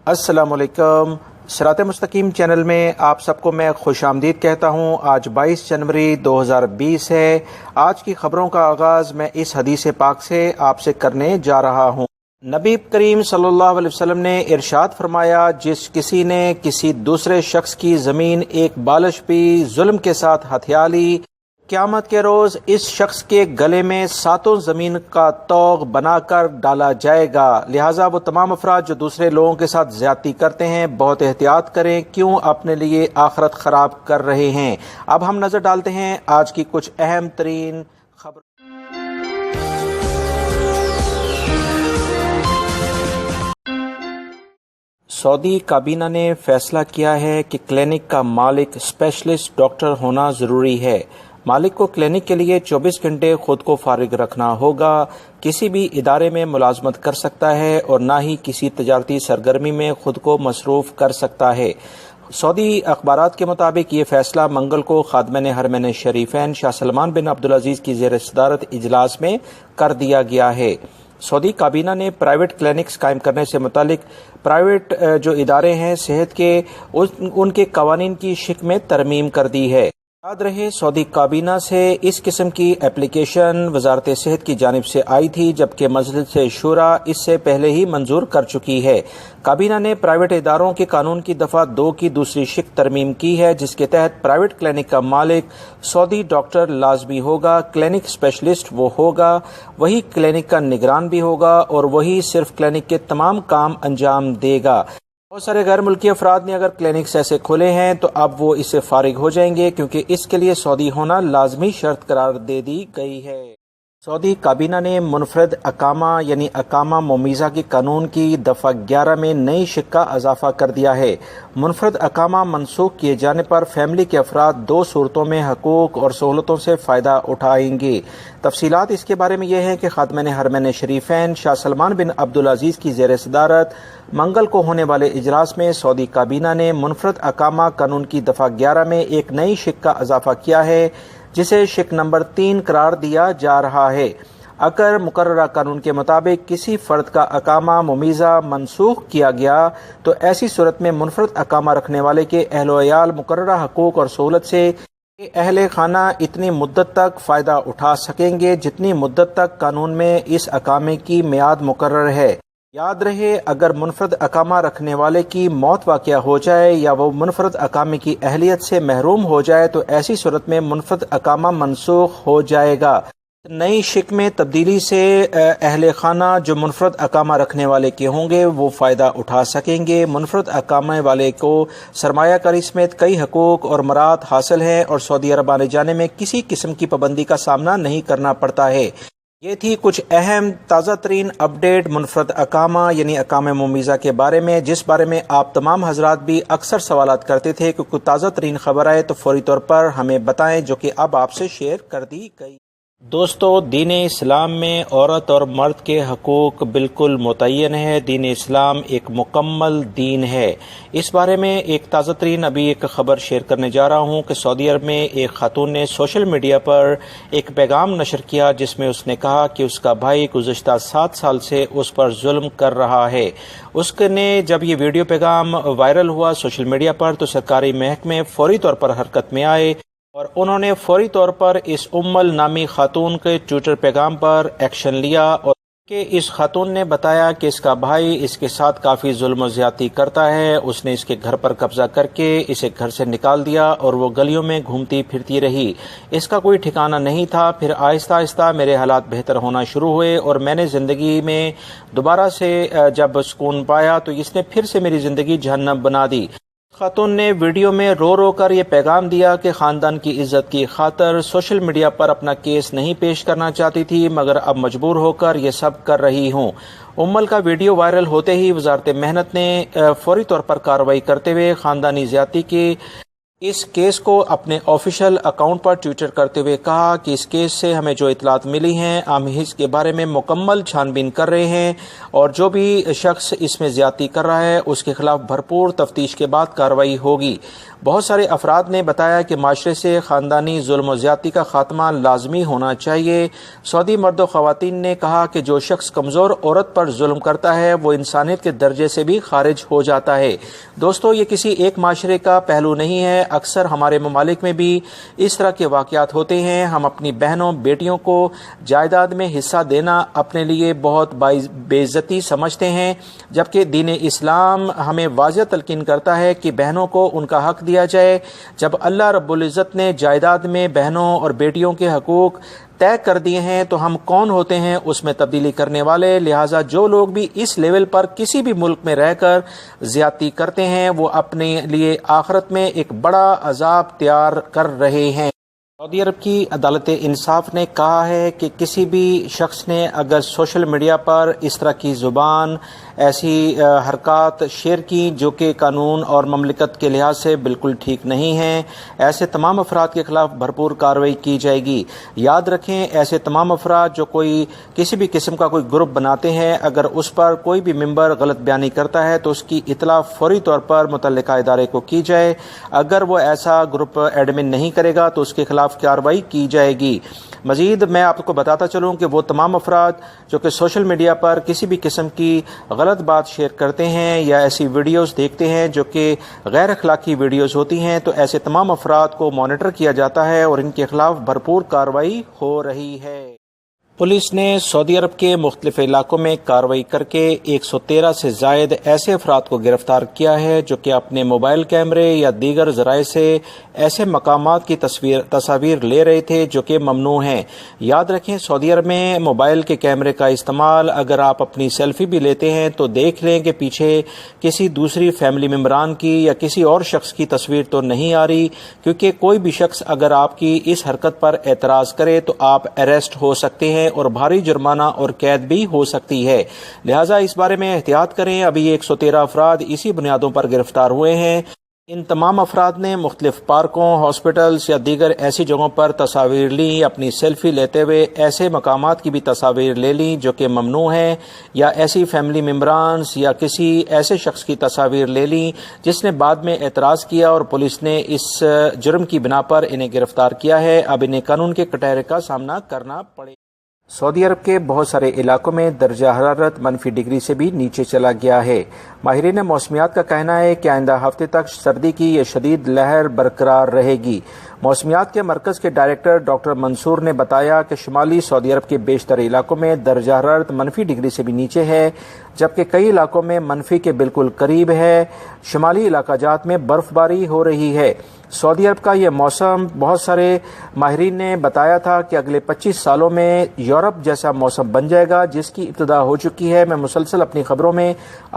अस्सलाम वालेकुम। सिरात मुस्तकीम चैनल में आप सबको मैं खुश आमदीद कहता हूँ। आज 22 जनवरी 2020 है। आज की खबरों का आगाज़ मैं इस हदीस पाक से आपसे करने जा रहा हूँ। नबी करीम सल्लल्लाहु अलैहि वसल्लम ने इरशाद फरमाया, जिस किसी ने किसी दूसरे शख्स की ज़मीन एक बालिश भी जुल्म के साथ हथिया ली, क़यामत के रोज़ इस शख्स के गले में 7 ज़मीन का तौग बनाकर डाला जाएगा। लिहाजा वो तमाम अफराद जो दूसरे लोगों के साथ ज़्यादती करते हैं, बहुत एहतियात करें, क्यों अपने लिए आखिरत ख़राब कर रहे हैं। अब हम नज़र डालते हैं आज की कुछ अहम तरीन खबर। सऊदी काबीना ने फैसला किया है कि क्लिनिक का मालिक स्पेशलिस्ट डॉक्टर होना ज़रूरी है। मालिक को क्लिनिक के लिए 24 घंटे खुद को फारिग रखना होगा। किसी भी इदारे में मुलाजमत कर सकता है और ना ही किसी तजारती सरगर्मी में खुद को मसरूफ़ कर सकता है। सऊदी अखबारात के मुताबिक ये फैसला मंगल को खादमैन हरमैन शरीफैन शाह सलमान बिन अब्दुल अजीज की ज़ेर सदारत इजलास में कर दिया गया है। सऊदी काबीना ने प्राइवेट क्लिनिक्स कायम करने से मुतालिक प्राइवेट जो इदारे हैं सेहत के उनके कवानीन की शिक में तरमीम कर दी है। याद रहे, सऊदी काबीना से इस किस्म की एप्लीकेशन वजारत सेहत की जानिब से आई थी, जबकि मजलिस शूरा इससे पहले ही मंजूर कर चुकी है। काबीना ने प्राइवेट इदारों के कानून की दफ़ा 2 की दूसरी शिक तरमीम की है, जिसके तहत प्राइवेट क्लिनिक का मालिक सऊदी डॉक्टर लाजमी होगा। क्लिनिक स्पेशलिस्ट वो होगा, वही क्लिनिक का निगरान भी होगा और वही सिर्फ क्लिनिक के तमाम काम अंजाम देगा। बहुत सारे गैर मुल्की अफराद ने अगर क्लिनिक्स ऐसे खोले हैं तो अब वो इससे फारिग हो जाएंगे, क्योंकि इसके लिए सऊदी होना लाजमी शर्त करार दे दी गई है। सऊदी काबीना ने मुनफरद अकामा यानी अकामा मोमीज़ा के कानून की दफ़ा 11 में नई शिक का इजाफा कर दिया है। मुनफरद अकामा मनसूख किए जाने पर फैमिली के अफराद 2 सूरतों में हकूक और सहूलतों से फ़ायदा उठाएंगे। तफसीलात इसके बारे में यह है कि खादमैन हरमैन शरीफैन शाह सलमान बिन अब्दुल अजीज की ज़ेर सदारत मंगल को होने वाले इजलास में सऊदी काबीना ने मुनफरद अकामा कानून की दफ़ा 11 में एक नई शिक का इजाफा किया है, जिसे शिक नंबर 3 करार दिया जा रहा है। अगर मुकर्ररा कानून के मुताबिक किसी फर्द का अकामा मुमीज़ा मनसूख किया गया तो ऐसी सूरत में मुनफरद अकामा रखने वाले के अहल-ओ-अयाल मुकर्ररा हकूक और सहूलत से अहले खाना इतनी मुद्दत तक फ़ायदा उठा सकेंगे जितनी मुद्दत तक कानून में इस अकामे की मियाद मुकर्रर है। याद रहे, अगर मुनफरद अकामा रखने वाले की मौत वाक़या हो जाए या वो मुनफरद अकामे की अहलियत से महरूम हो जाए तो ऐसी सूरत में मुनफरद अकामा मनसूख हो जाएगा। नई शिक में तब्दीली से अहले खाना जो मुनफरद अकामा रखने वाले के होंगे वो फ़ायदा उठा सकेंगे। मुनफरद अकामा वाले को सरमायाकारी समेत कई हकूक और मरात हासिल हैं और सऊदी अरब आने जाने में किसी किस्म की पाबंदी का सामना नहीं करना पड़ता है। ये थी कुछ अहम ताज़ा तरीन अपडेट मुनफरद अकामा यानी अकामा मुमीज़ा के बारे में, जिस बारे में आप तमाम हजरात भी अक्सर सवालात करते थे कि कोई ताज़ा तरीन खबर आए तो फौरी तौर पर हमें बताएं, जो कि अब आपसे शेयर कर दी गई। दोस्तों, दीन इस्लाम में औरत और मर्द के हकूक बिल्कुल मुतय्यन है। दीन इस्लाम एक मुकम्मल दीन है। इस बारे में एक ताज़ा तरीन अभी एक ख़बर शेयर करने जा रहा हूँ कि सऊदी अरब में एक खातून ने सोशल मीडिया पर एक पैगाम नशर किया, जिसमें उसने कहा कि उसका भाई गुज़श्ता 7 साल से उस पर जुल्म कर रहा है। उसने जब ये वीडियो पैगाम वायरल हुआ सोशल मीडिया पर तो सरकारी महकमे फौरी तौर पर हरकत में आए और उन्होंने फौरी तौर पर इस उम्मल नामी खातून के ट्विटर पैगाम पर एक्शन लिया और कि इस खातून ने बताया कि इसका भाई इसके साथ काफ़ी जुल्म ज़्यादती करता है। उसने इसके घर पर कब्जा करके इसे घर से निकाल दिया और वो गलियों में घूमती फिरती रही। इसका कोई ठिकाना नहीं था। फिर आहिस्ता आहिस्ता मेरे हालात बेहतर होना शुरू हुए और मैंने ज़िंदगी में दोबारा से जब सुकून पाया तो इसने फिर से मेरी ज़िंदगी जहन्नम बना दी। खातून ने वीडियो में रो रो कर ये पैगाम दिया कि ख़ानदान की इज्जत की खातर सोशल मीडिया पर अपना केस नहीं पेश करना चाहती थी, मगर अब मजबूर होकर ये सब कर रही हूँ। उम्मल का वीडियो वायरल होते ही वजारत मेहनत ने फौरी तौर पर कार्रवाई करते हुए ख़ानदानी ज़्यादती की इस केस को अपने ऑफिशियल अकाउंट पर ट्विटर करते हुए कहा कि इस केस से हमें जो इतलात मिली हैं हम इसके बारे में मुकम्मल छानबीन कर रहे हैं और जो भी शख्स इसमें ज्यादती कर रहा है उसके खिलाफ भरपूर तफ्तीश के बाद कार्रवाई होगी। بہت سارے افراد نے بتایا کہ معاشرے سے خاندانی ظلم و زیادتی کا خاتمہ لازمی ہونا چاہیے۔ سعودی مرد و خواتین نے کہا کہ جو شخص کمزور عورت پر ظلم کرتا ہے وہ انسانیت کے درجے سے بھی خارج ہو جاتا ہے۔ دوستو، یہ کسی ایک معاشرے کا پہلو نہیں ہے، اکثر ہمارے ممالک میں بھی اس طرح کے واقعات ہوتے ہیں۔ ہم اپنی بہنوں بیٹیوں کو جائیداد میں حصہ دینا اپنے لیے بہت بے عزتی سمجھتے ہیں، جبکہ دین اسلام ہمیں واضح تلقین کرتا ہے کہ بہنوں کو ان کا حق دیا جائے۔ جب اللہ رب العزت نے جائیداد میں بہنوں اور بیٹیوں کے حقوق طے کر دیے ہیں تو ہم کون ہوتے ہیں اس میں تبدیلی کرنے والے؟ لہٰذا جو لوگ بھی اس لیول پر کسی بھی ملک میں رہ کر زیادتی کرتے ہیں وہ اپنے لیے آخرت میں ایک بڑا عذاب تیار کر رہے ہیں۔ سعودی عرب کی عدالت انصاف نے کہا ہے کہ کسی بھی شخص نے اگر سوشل میڈیا پر اس طرح کی زبان، ایسی حرکات شیئر کی جو کہ قانون اور مملکت کے لحاظ سے بالکل ٹھیک نہیں ہیں، ایسے تمام افراد کے خلاف بھرپور کارروائی کی جائے گی۔ یاد رکھیں، ایسے تمام افراد جو کوئی کسی بھی قسم کا کوئی گروپ بناتے ہیں، اگر اس پر کوئی بھی ممبر غلط بیانی کرتا ہے تو اس کی اطلاع فوری طور پر متعلقہ ادارے کو کی جائے۔ اگر وہ ایسا گروپ ایڈمن نہیں کرے گا تو اس کے خلاف کارروائی کی جائے گی۔ مزید میں آپ کو بتاتا چلوں کہ وہ تمام افراد جو کہ سوشل میڈیا پر کسی بھی قسم کی غلط بات شیئر کرتے ہیں یا ایسی ویڈیوز دیکھتے ہیں جو کہ غیر اخلاقی ویڈیوز ہوتی ہیں، تو ایسے تمام افراد کو مانیٹر کیا جاتا ہے اور ان کے خلاف بھرپور کارروائی ہو رہی ہے۔ پولیس نے سعودی عرب کے مختلف علاقوں میں کارروائی کر کے 113 سے زائد ایسے افراد کو گرفتار کیا ہے جو کہ اپنے موبائل کیمرے یا دیگر ذرائع سے ایسے مقامات کی تصاویر لے رہے تھے جو کہ ممنوع ہیں۔ یاد رکھیں، سعودی عرب میں موبائل کے کیمرے کا استعمال اگر آپ اپنی سیلفی بھی لیتے ہیں تو دیکھ لیں کہ پیچھے کسی دوسری فیملی ممبران کی یا کسی اور شخص کی تصویر تو نہیں آ رہی، کیونکہ کوئی بھی شخص اگر آپ کی اس حرکت پر اعتراض کرے تو آپ اریسٹ ہو سکتے ہیں اور بھاری جرمانہ اور قید بھی ہو سکتی ہے۔ لہٰذا اس بارے میں احتیاط کریں۔ ابھی 113 افراد اسی بنیادوں پر گرفتار ہوئے ہیں۔ ان تمام افراد نے مختلف پارکوں، ہاسپٹلز یا دیگر ایسی جگہوں پر تصاویر لیں، اپنی سیلفی لیتے ہوئے ایسے مقامات کی بھی تصاویر لے لیں جو کہ ممنوع ہیں، یا ایسی فیملی ممبرانز یا کسی ایسے شخص کی تصاویر لے لیں جس نے بعد میں اعتراض کیا اور پولیس نے اس جرم کی بنا پر انہیں گرفتار کیا ہے۔ اب انہیں قانون کے کٹہرے کا سامنا کرنا پڑے۔ سعودی عرب کے بہت سارے علاقوں میں درجہ حرارت -ڈگری سے بھی نیچے چلا گیا ہے۔ ماہرین موسمیات کا کہنا ہے کہ آئندہ ہفتے تک سردی کی یہ شدید لہر برقرار رہے گی۔ موسمیات کے مرکز کے ڈائریکٹر ڈاکٹر منصور نے بتایا کہ شمالی سعودی عرب کے بیشتر علاقوں میں درجہ حرارت -ڈگری سے بھی نیچے ہے، جبکہ کئی علاقوں میں منفی کے بالکل قریب ہے۔ شمالی علاقہ جات میں برف باری ہو رہی ہے۔ سعودی عرب کا یہ موسم بہت سارے ماہرین نے بتایا تھا کہ اگلے 25 سالوں میں یورپ جیسا موسم بن جائے گا، جس کی ابتدا ہو چکی ہے۔ میں مسلسل اپنی خبروں میں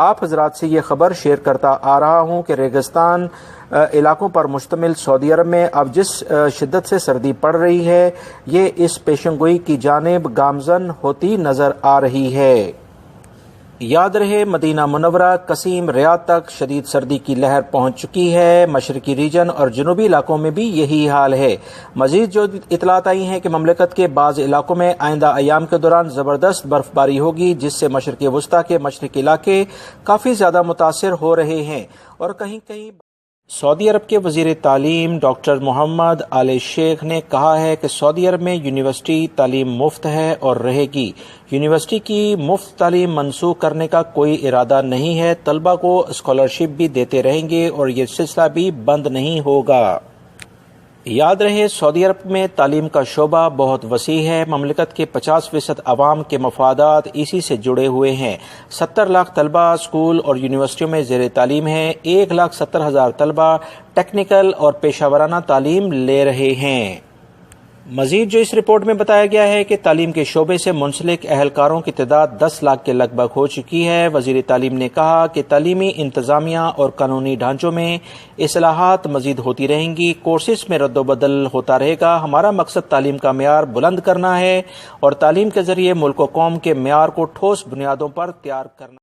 آپ حضرات سے یہ خبر شیئر کرتا آ رہا ہوں کہ ریگستان علاقوں پر مشتمل سعودی عرب میں اب جس شدت سے سردی پڑ رہی ہے، یہ اس پیشنگوئی کی جانب گامزن ہوتی نظر آ رہی ہے۔ یاد رہے، مدینہ منورہ، قصیم، ریاض تک شدید سردی کی لہر پہنچ چکی ہے۔ مشرقی ریجن اور جنوبی علاقوں میں بھی یہی حال ہے۔ مزید جو اطلاعات آئی ہیں کہ مملکت کے بعض علاقوں میں آئندہ ایام کے دوران زبردست برف باری ہوگی، جس سے مشرق وسطیٰ کے مشرقی علاقے کافی زیادہ متاثر ہو رہے ہیں اور کہیں کہیں سعودی عرب کے وزیر تعلیم ڈاکٹر محمد آل شیخ نے کہا ہے کہ سعودی عرب میں یونیورسٹی تعلیم مفت ہے اور رہے گی۔ یونیورسٹی کی مفت تعلیم منسوخ کرنے کا کوئی ارادہ نہیں ہے۔ طلبہ کو اسکالرشپ بھی دیتے رہیں گے اور یہ سلسلہ بھی بند نہیں ہوگا۔ یاد رہے، سعودی عرب میں تعلیم کا شعبہ بہت وسیع ہے۔ مملکت کے 50% عوام کے مفادات اسی سے جڑے ہوئے ہیں۔ 70 لاکھ طلبہ اسکول اور یونیورسٹیوں میں زیر تعلیم ہیں۔ 1,70,000 طلبہ ٹیکنیکل اور پیشہ ورانہ تعلیم لے رہے ہیں۔ مزید جو اس رپورٹ میں بتایا گیا ہے کہ تعلیم کے شعبے سے منسلک اہلکاروں کی تعداد 10 لاکھ کے لگ بھگ ہو چکی ہے۔ وزیر تعلیم نے کہا کہ تعلیمی انتظامیہ اور قانونی ڈھانچوں میں اصلاحات مزید ہوتی رہیں گی، کورسز میں رد و بدل ہوتا رہے گا۔ ہمارا مقصد تعلیم کا معیار بلند کرنا ہے اور تعلیم کے ذریعے ملک و قوم کے معیار کو ٹھوس بنیادوں پر تیار کرنا۔